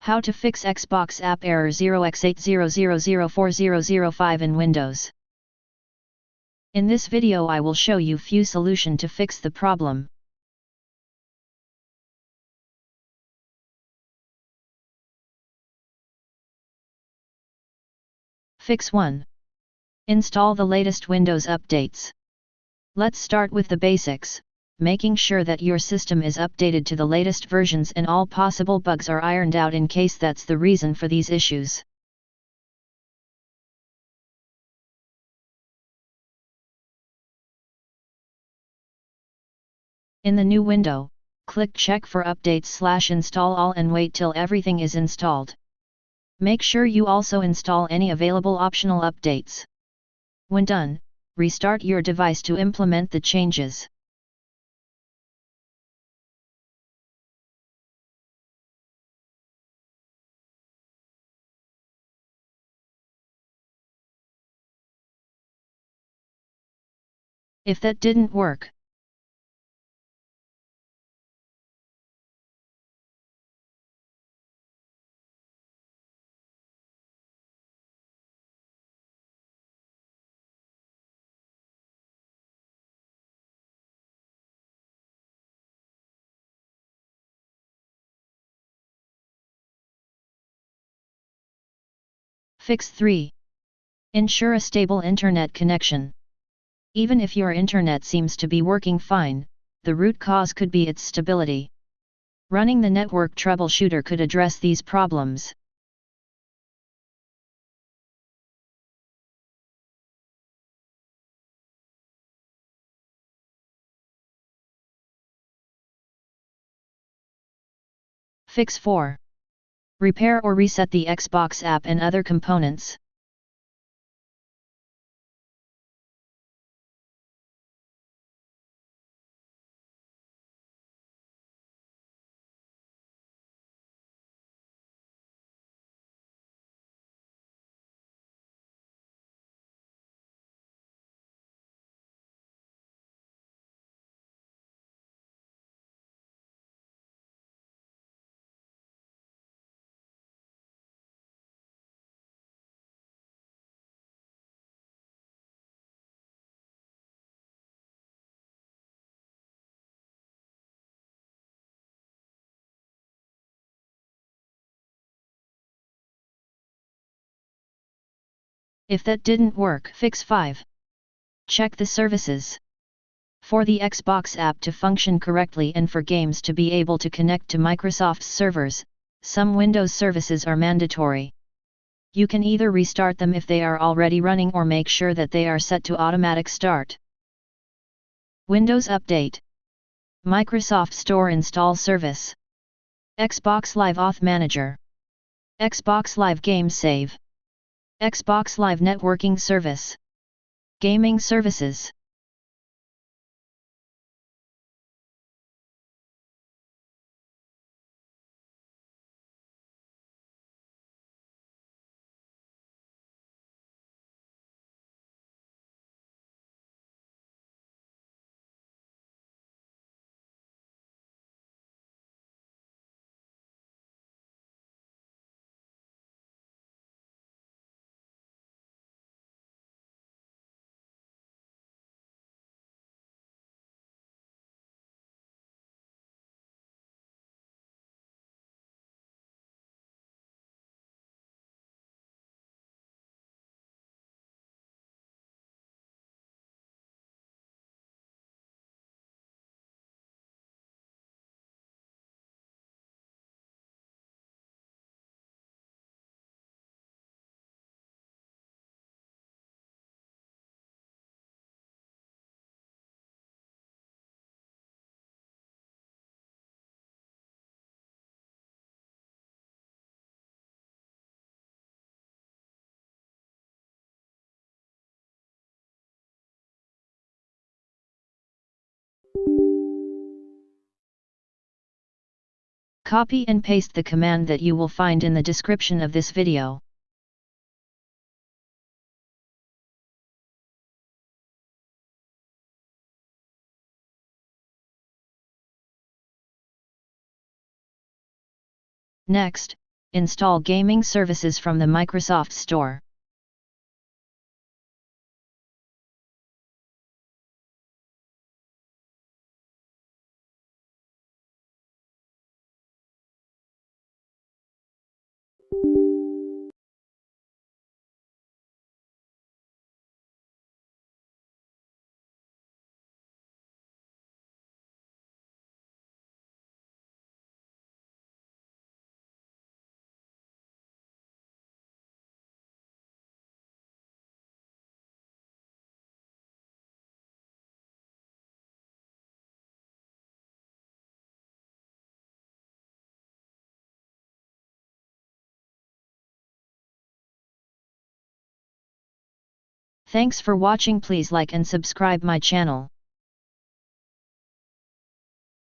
How to fix Xbox app error 0x80004005 in Windows. In this video I will show you few solution to fix the problem. Fix 1. Install the latest Windows updates. Let's start with the basics, making sure that your system is updated to the latest versions and all possible bugs are ironed out in case that's the reason for these issues. In the new window, click Check for Updates/Install All and wait till everything is installed. Make sure you also install any available optional updates. When done, restart your device to implement the changes. If that didn't work, Fix 3. Ensure a stable internet connection. Even if your internet seems to be working fine, the root cause could be its stability. Running the network troubleshooter could address these problems. Fix 4. Repair or reset the Xbox app and other components. If that didn't work, fix 5. Check the services. For the Xbox app to function correctly and for games to be able to connect to Microsoft's servers, some Windows services are mandatory. You can either restart them if they are already running or make sure that they are set to automatic start. Windows Update, Microsoft Store Install Service, Xbox Live Auth Manager, Xbox Live Game Save, Xbox Live Networking Service, Gaming Services. Copy and paste the command that you will find in the description of this video. Next, Install gaming services from the Microsoft Store. Thanks for watching. Please like and subscribe my channel.